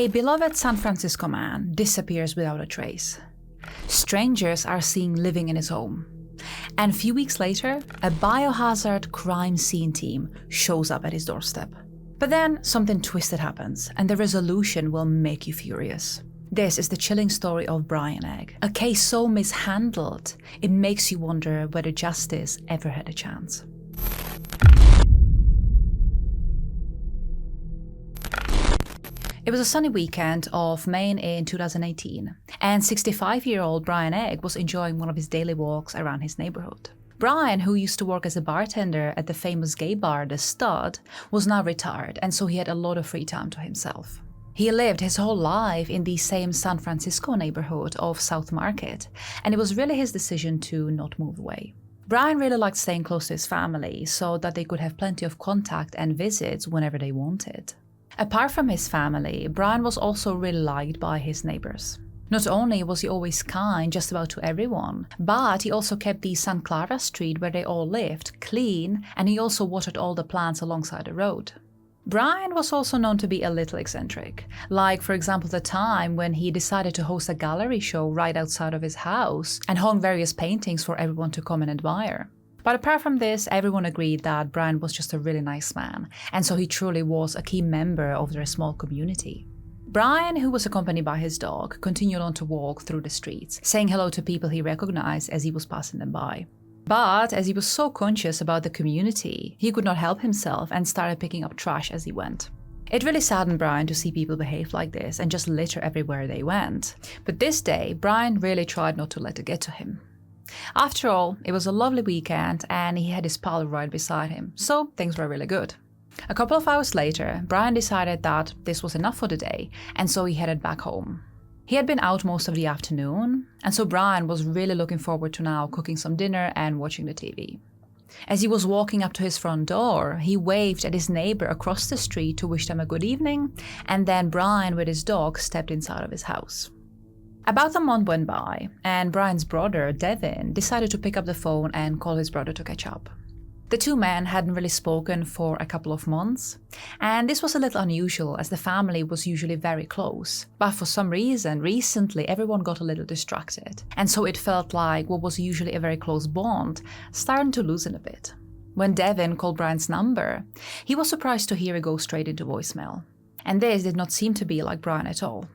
A beloved San Francisco man disappears without a trace. Strangers are seen living in his home. And a few weeks later, a biohazard crime scene team shows up at his doorstep. But then something twisted happens, and the resolution will make you furious. This is the chilling story of Brian Egg, a case so mishandled, it makes you wonder whether justice ever had a chance. It was a sunny weekend of May in 2018, and 65-year-old Brian Egg was enjoying one of his daily walks around his neighborhood. Brian, who used to work as a bartender at the famous gay bar The Stud, was now retired, and so he had a lot of free time to himself. He lived his whole life in the same San Francisco neighborhood of South Market, and it was really his decision to not move away. Brian really liked staying close to his family so that they could have plenty of contact and visits whenever they wanted. Apart from his family, Brian was also really liked by his neighbors. Not only was he always kind just about to everyone, but he also kept the Santa Clara Street where they all lived clean, and he also watered all the plants alongside the road. Brian was also known to be a little eccentric, like for example the time when he decided to host a gallery show right outside of his house and hung various paintings for everyone to come and admire. But apart from this, everyone agreed that Brian was just a really nice man, and so he truly was a key member of their small community. Brian, who was accompanied by his dog, continued on to walk through the streets, saying hello to people he recognized as he was passing them by. But as he was so conscious about the community, he could not help himself and started picking up trash as he went. It really saddened Brian to see people behave like this and just litter everywhere they went. But this day, Brian really tried not to let it get to him. After all, it was a lovely weekend and he had his pal right beside him, so things were really good. A couple of hours later, Brian decided that this was enough for the day, and so he headed back home. He had been out most of the afternoon, and so Brian was really looking forward to now cooking some dinner and watching the TV. As he was walking up to his front door, he waved at his neighbor across the street to wish them a good evening, and then Brian with his dog stepped inside of his house. About a month went by, and Brian's brother, Devin, decided to pick up the phone and call his brother to catch up. The two men hadn't really spoken for a couple of months, and this was a little unusual as the family was usually very close. But for some reason, recently everyone got a little distracted, and so it felt like what was usually a very close bond started to loosen a bit. When Devin called Brian's number, he was surprised to hear it go straight into voicemail. And this did not seem to be like Brian at all.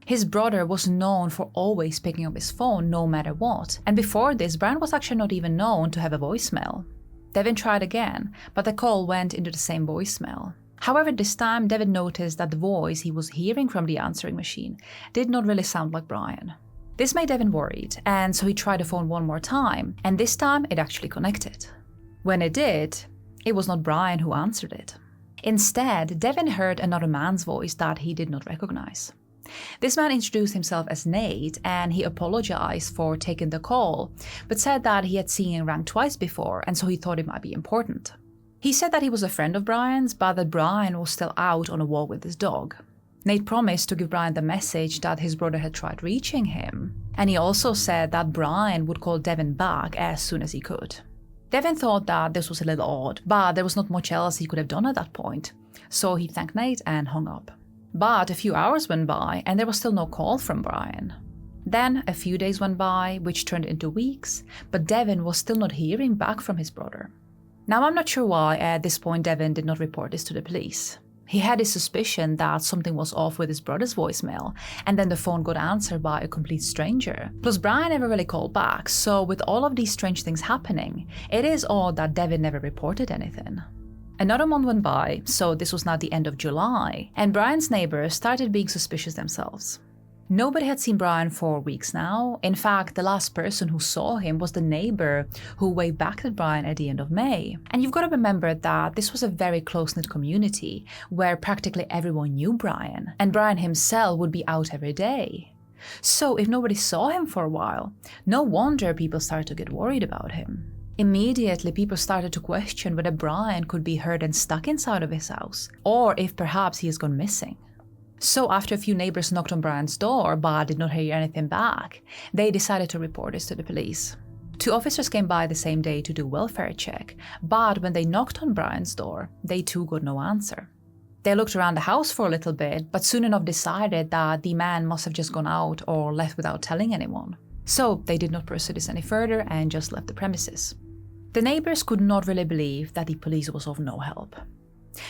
His brother was known for always picking up his phone no matter what, and before this, Brian was actually not even known to have a voicemail. Devin tried again, but the call went into the same voicemail. However, this time Devin noticed that the voice he was hearing from the answering machine did not really sound like Brian. This made Devin worried, and so he tried the phone one more time, and this time it actually connected. When it did, it was not Brian who answered it. Instead, Devin heard another man's voice that he did not recognize. This man introduced himself as Nate, and he apologized for taking the call, but said that he had seen him rang twice before, and so he thought it might be important. He said that he was a friend of Brian's, but that Brian was still out on a walk with his dog. Nate promised to give Brian the message that his brother had tried reaching him, and he also said that Brian would call Devin back as soon as he could. Devin thought that this was a little odd, but there was not much else he could have done at that point, so he thanked Nate and hung up. But a few hours went by and there was still no call from Brian. Then a few days went by, which turned into weeks, but Devin was still not hearing back from his brother. Now I'm not sure why at this point Devin did not report this to the police. He had his suspicion that something was off with his brother's voicemail, and then the phone got answered by a complete stranger. Plus Brian never really called back, so with all of these strange things happening, it is odd that Devin never reported anything. Another month went by, so this was now the end of July, and Brian's neighbors started being suspicious themselves. Nobody had seen Brian for weeks now. In fact, the last person who saw him was the neighbor who waved back at Brian at the end of May. And you've got to remember that this was a very close-knit community where practically everyone knew Brian, and Brian himself would be out every day. So if nobody saw him for a while, no wonder people started to get worried about him. Immediately, people started to question whether Brian could be hurt and stuck inside of his house, or if perhaps he has gone missing. So after a few neighbors knocked on Brian's door but did not hear anything back, they decided to report this to the police. 2 officers came by the same day to do a welfare check, but when they knocked on Brian's door, they too got no answer. They looked around the house for a little bit, but soon enough decided that the man must have just gone out or left without telling anyone. So they did not pursue this any further and just left the premises. The neighbors could not really believe that the police was of no help.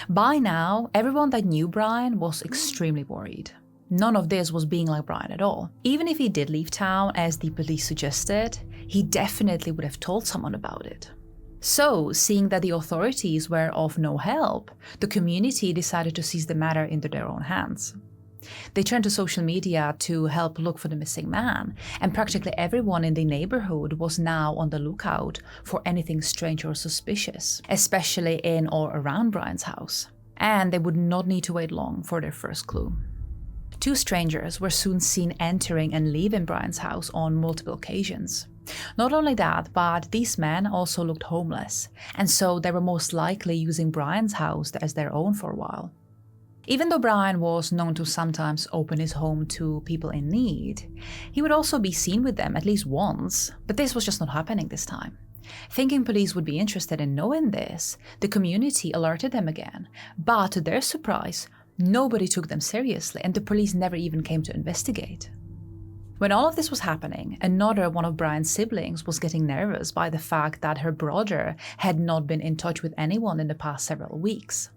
By now, everyone that knew Brian was extremely worried. None of this was being like Brian at all. Even if he did leave town, as the police suggested, he definitely would have told someone about it. So, seeing that the authorities were of no help, the community decided to seize the matter into their own hands. They turned to social media to help look for the missing man, and practically everyone in the neighborhood was now on the lookout for anything strange or suspicious, especially in or around Brian's house. And they would not need to wait long for their first clue. Two strangers were soon seen entering and leaving Brian's house on multiple occasions. Not only that, but these men also looked homeless, and so they were most likely using Brian's house as their own for a while. Even though Brian was known to sometimes open his home to people in need, he would also be seen with them at least once, but this was just not happening this time. Thinking police would be interested in knowing this, the community alerted them again, but to their surprise, nobody took them seriously and the police never even came to investigate. When all of this was happening, another one of Brian's siblings was getting nervous by the fact that her brother had not been in touch with anyone in the past several weeks.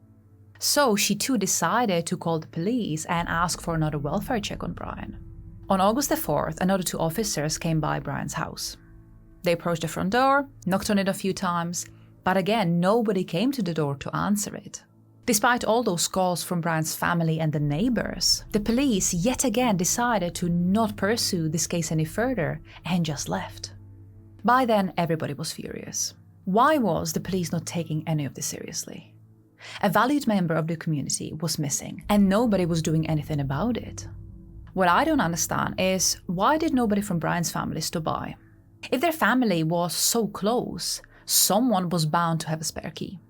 So she too decided to call the police and ask for another welfare check on Brian. On August the 4th, another two officers came by Brian's house. They approached the front door, knocked on it a few times, but again, nobody came to the door to answer it. Despite all those calls from Brian's family and the neighbors, the police yet again decided to not pursue this case any further and just left. By then, everybody was furious. Why was the police not taking any of this seriously? A valued member of the community was missing, and nobody was doing anything about it. What I don't understand is, why did nobody from Brian's family stop by? If their family was so close, someone was bound to have a spare key.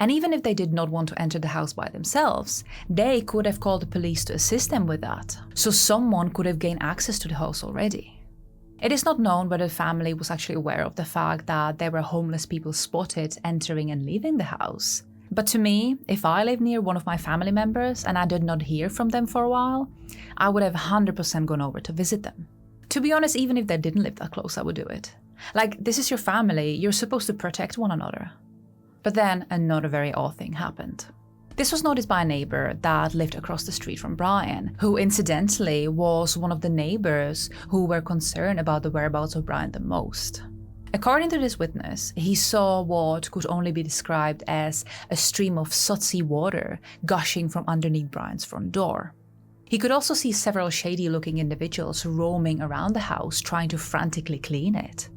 And even if they did not want to enter the house by themselves, they could have called the police to assist them with that, so someone could have gained access to the house already. It is not known whether the family was actually aware of the fact that there were homeless people spotted entering and leaving the house. But to me, if I lived near one of my family members and I did not hear from them for a while, I would have 100% gone over to visit them. To be honest, even if they didn't live that close, I would do it. Like, this is your family, you're supposed to protect one another. But then another very odd thing happened. This was noticed by a neighbor that lived across the street from Brian, who incidentally was one of the neighbors who were concerned about the whereabouts of Brian the most. According to this witness, he saw what could only be described as a stream of sudsy water gushing from underneath Brian's front door. He could also see several shady-looking individuals roaming around the house trying to frantically clean it.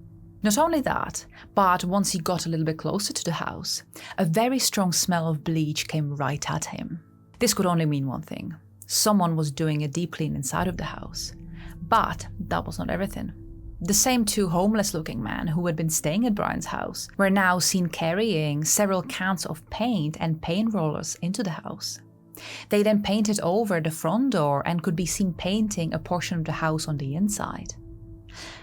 Not only that, but once he got a little bit closer to the house, a very strong smell of bleach came right at him. This could only mean one thing. Someone was doing a deep clean inside of the house. But that was not everything. The same two homeless-looking men who had been staying at Brian's house were now seen carrying several cans of paint and paint rollers into the house. They then painted over the front door and could be seen painting a portion of the house on the inside.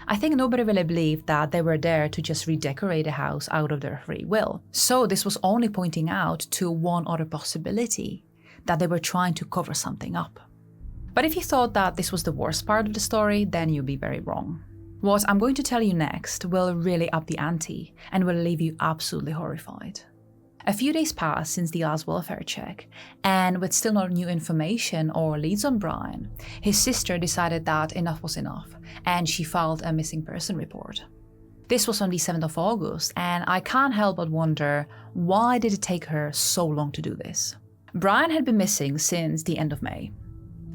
I think nobody really believed that they were there to just redecorate the house out of their free will. So this was only pointing out to one other possibility, that they were trying to cover something up. But if you thought that this was the worst part of the story, then you'd be very wrong. What I'm going to tell you next will really up the ante and will leave you absolutely horrified. A few days passed since the last welfare check, and with still no new information or leads on Brian, his sister decided that enough was enough, and she filed a missing person report. This was on the 7th of August, and I can't help but wonder, why did it take her so long to do this? Brian had been missing since the end of May.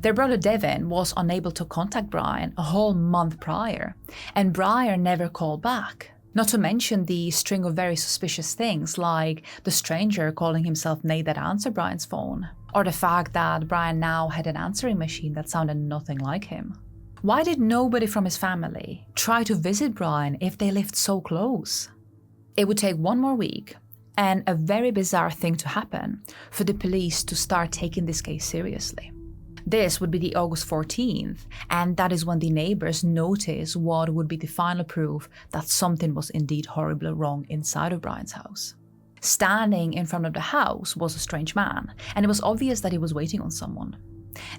Their brother Devin was unable to contact Brian a whole month prior, and Brian never called back. Not to mention the string of very suspicious things like the stranger calling himself Nate that answered Brian's phone, or the fact that Brian now had an answering machine that sounded nothing like him. Why did nobody from his family try to visit Brian if they lived so close? It would take one more week, and a very bizarre thing to happen, for the police to start taking this case seriously. This would be the August 14th, and that is when the neighbors noticed what would be the final proof that something was indeed horribly wrong inside of Brian's house. Standing in front of the house was a strange man, and it was obvious that he was waiting on someone.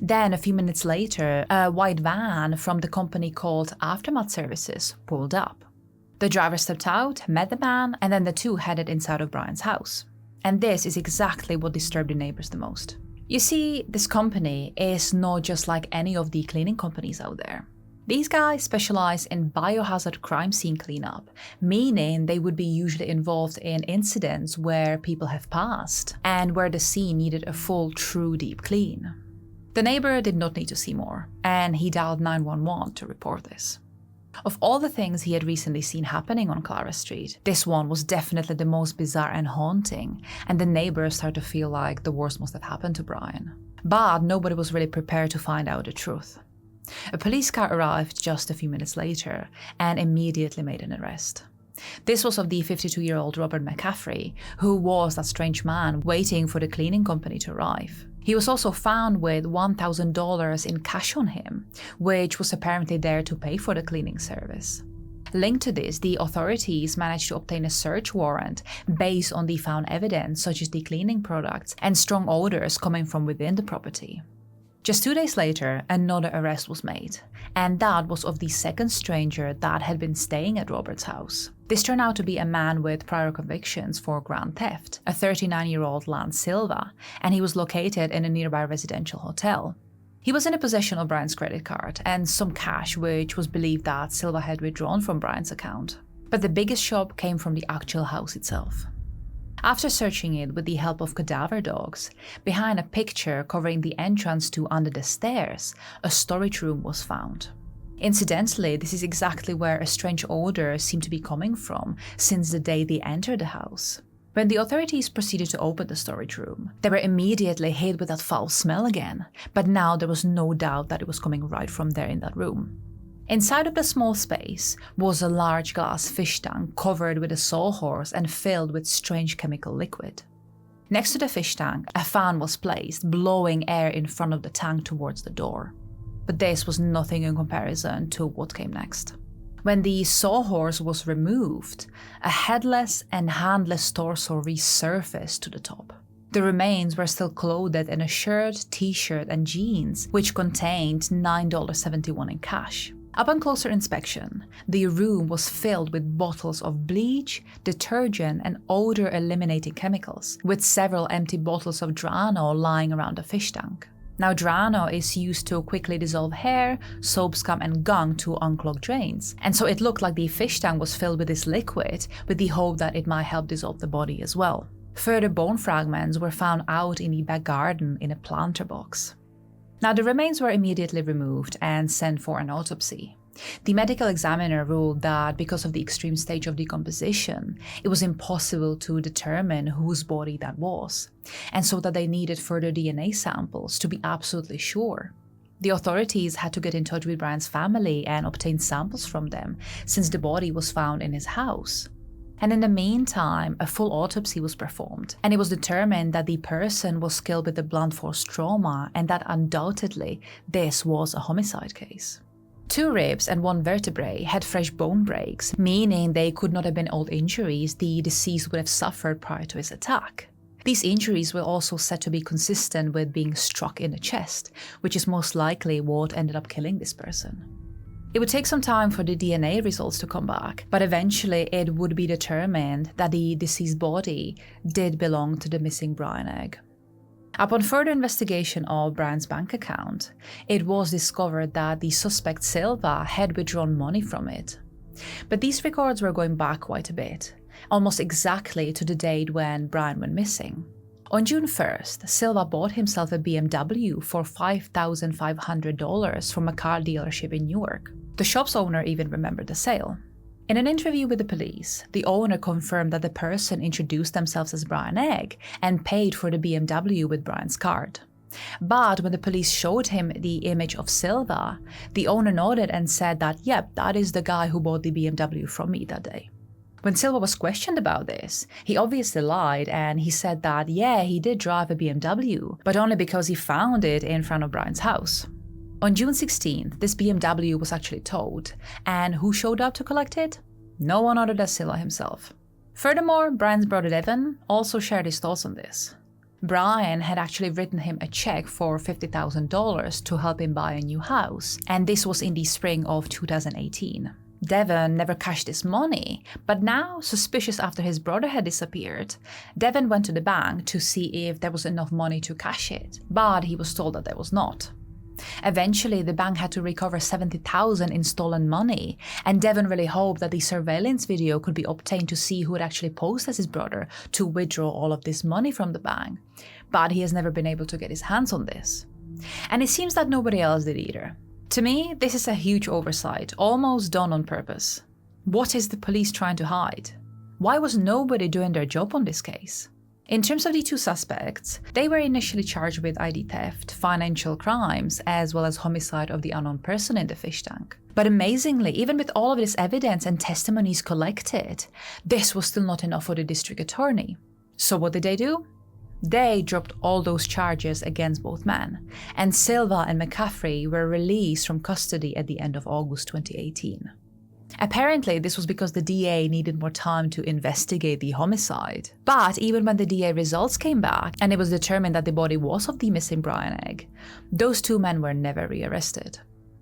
Then, a few minutes later, a white van from the company called Aftermath Services pulled up. The driver stepped out, met the man, and then the two headed inside of Brian's house. And this is exactly what disturbed the neighbors the most. You see, this company is not just like any of the cleaning companies out there. These guys specialize in biohazard crime scene cleanup, meaning they would be usually involved in incidents where people have passed and where the scene needed a full, true deep clean. The neighbor did not need to see more, and he dialed 911 to report this. Of all the things he had recently seen happening on Clara Street, this one was definitely the most bizarre and haunting, and the neighbors started to feel like the worst must have happened to Brian. But nobody was really prepared to find out the truth. A police car arrived just a few minutes later and immediately made an arrest. This was of the 52-year-old Robert McCaffrey, who was that strange man waiting for the cleaning company to arrive. He was also found with $1,000 in cash on him, which was apparently there to pay for the cleaning service. Linked to this, the authorities managed to obtain a search warrant based on the found evidence such as the cleaning products and strong odors coming from within the property. Just 2 days later, another arrest was made, and that was of the second stranger that had been staying at Robert's house. This turned out to be a man with prior convictions for grand theft, a 39-year-old Lance Silva, and he was located in a nearby residential hotel. He was in possession of Brian's credit card and some cash, which was believed that Silva had withdrawn from Brian's account. But the biggest shock came from the actual house itself. After searching it with the help of cadaver dogs, behind a picture covering the entrance to under the stairs, a storage room was found. Incidentally, this is exactly where a strange odor seemed to be coming from since the day they entered the house. When the authorities proceeded to open the storage room, they were immediately hit with that foul smell again, but now there was no doubt that it was coming right from there in that room. Inside of the small space was a large glass fish tank covered with a sawhorse and filled with strange chemical liquid. Next to the fish tank, a fan was placed, blowing air in front of the tank towards the door. But this was nothing in comparison to what came next. When the sawhorse was removed, a headless and handless torso resurfaced to the top. The remains were still clothed in a shirt, t-shirt, and jeans, which contained $9.71 in cash. Upon closer inspection, the room was filled with bottles of bleach, detergent, and odor-eliminating chemicals, with several empty bottles of Drano lying around the fish tank. Now, Drano is used to quickly dissolve hair, soap scum, and gunk to unclog drains, and so it looked like the fish tank was filled with this liquid with the hope that it might help dissolve the body as well. Further bone fragments were found out in the back garden in a planter box. Now, the remains were immediately removed and sent for an autopsy. The medical examiner ruled that because of the extreme stage of decomposition, it was impossible to determine whose body that was, and so that they needed further DNA samples to be absolutely sure. The authorities had to get in touch with Brian's family and obtain samples from them, since the body was found in his house. And in the meantime, a full autopsy was performed, and it was determined that the person was killed with a blunt force trauma and that undoubtedly this was a homicide case. 2 ribs and 1 vertebrae had fresh bone breaks, meaning they could not have been old injuries the deceased would have suffered prior to his attack. These injuries were also said to be consistent with being struck in the chest, which is most likely what ended up killing this person. It would take some time for the DNA results to come back, but eventually it would be determined that the deceased body did belong to the missing Brian Egg. Upon further investigation of Brian's bank account, it was discovered that the suspect Silva had withdrawn money from it. But these records were going back quite a bit, almost exactly to the date when Brian went missing. On June 1st, Silva bought himself a BMW for $5,500 from a car dealership in Newark. The shop's owner even remembered the sale. In an interview with the police, the owner confirmed that the person introduced themselves as Brian Egg and paid for the BMW with Brian's card. But when the police showed him the image of Silva, the owner nodded and said that, yep, that is the guy who bought the BMW from me that day. When Silva was questioned about this, he obviously lied and he said that, yeah, he did drive a BMW, but only because he found it in front of Brian's house. On June 16th, this BMW was actually towed, and who showed up to collect it? No one other than Silva himself. Furthermore, Brian's brother Devon also shared his thoughts on this. Brian had actually written him a check for $50,000 to help him buy a new house, and this was in the spring of 2018. Devon never cashed this money, but now, suspicious after his brother had disappeared, Devon went to the bank to see if there was enough money to cash it, but he was told that there was not. Eventually, the bank had to recover $70,000 in stolen money, and Devon really hoped that the surveillance video could be obtained to see who had actually posed as his brother to withdraw all of this money from the bank, but he has never been able to get his hands on this. And it seems that nobody else did either. To me, this is a huge oversight, almost done on purpose. What is the police trying to hide? Why was nobody doing their job on this case? In terms of the two suspects, they were initially charged with ID theft, financial crimes, as well as homicide of the unknown person in the fish tank. But amazingly, even with all of this evidence and testimonies collected, this was still not enough for the district attorney. So what did they do? They dropped all those charges against both men, and Silva and McCaffrey were released from custody at the end of August 2018. Apparently, this was because the DA needed more time to investigate the homicide. But even when the DA results came back and it was determined that the body was of the missing Brian Egg, those two men were never rearrested.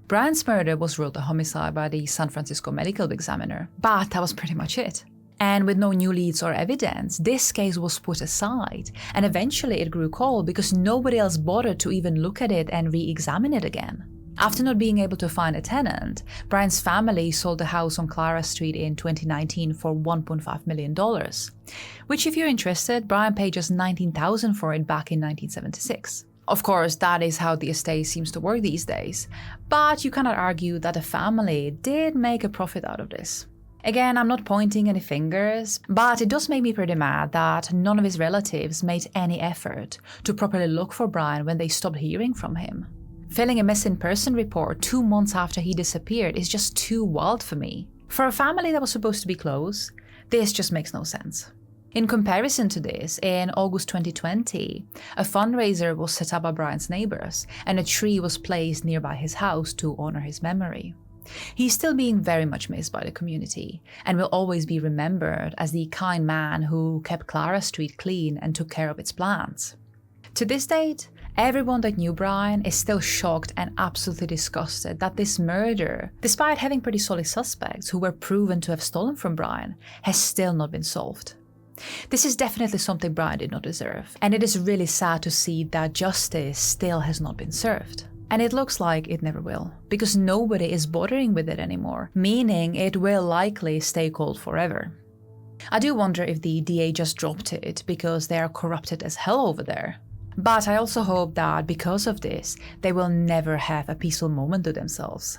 Brian's murder was ruled a homicide by the San Francisco Medical Examiner, but that was pretty much it. And with no new leads or evidence, this case was put aside, and eventually it grew cold because nobody else bothered to even look at it and re-examine it again. After not being able to find a tenant, Brian's family sold the house on Clara Street in 2019 for $1.5 million, which, if you're interested, Brian paid just $19,000 for it back in 1976. Of course, that is how the estate seems to work these days, but you cannot argue that the family did make a profit out of this. Again, I'm not pointing any fingers, but it does make me pretty mad that none of his relatives made any effort to properly look for Brian when they stopped hearing from him. Filling a missing person report 2 months after he disappeared is just too wild for me. For a family that was supposed to be close, this just makes no sense. In comparison to this, in August 2020, a fundraiser was set up by Brian's neighbors, and a tree was placed nearby his house to honor his memory. He's still being very much missed by the community, and will always be remembered as the kind man who kept Clara Street clean and took care of its plants. To this date, everyone that knew Brian is still shocked and absolutely disgusted that this murder, despite having pretty solid suspects who were proven to have stolen from Brian, has still not been solved. This is definitely something Brian did not deserve, and it is really sad to see that justice still has not been served. And it looks like it never will, because nobody is bothering with it anymore, meaning it will likely stay cold forever. I do wonder if the DA just dropped it because they are corrupted as hell over there. But I also hope that because of this, they will never have a peaceful moment to themselves.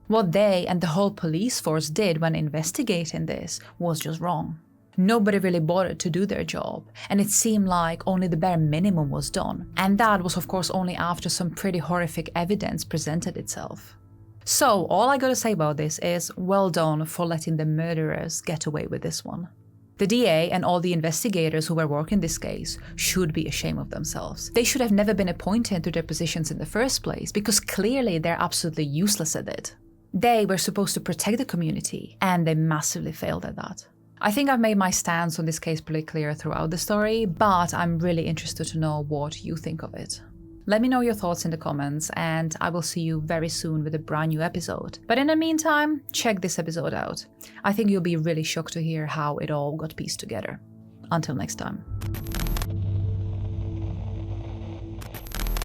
What they and the whole police force did when investigating this was just wrong. Nobody really bothered to do their job, and it seemed like only the bare minimum was done, and that was of course only after some pretty horrific evidence presented itself. So all I gotta say about this is well done for letting the murderers get away with this one. The DA and all the investigators who were working this case should be ashamed of themselves. They should have never been appointed to their positions in the first place, because clearly they're absolutely useless at it. They were supposed to protect the community, and they massively failed at that. I think I've made my stance on this case pretty clear throughout the story, but I'm really interested to know what you think of it. Let me know your thoughts in the comments, and I will see you very soon with a brand new episode. But in the meantime, check this episode out. I think you'll be really shocked to hear how it all got pieced together. Until next time.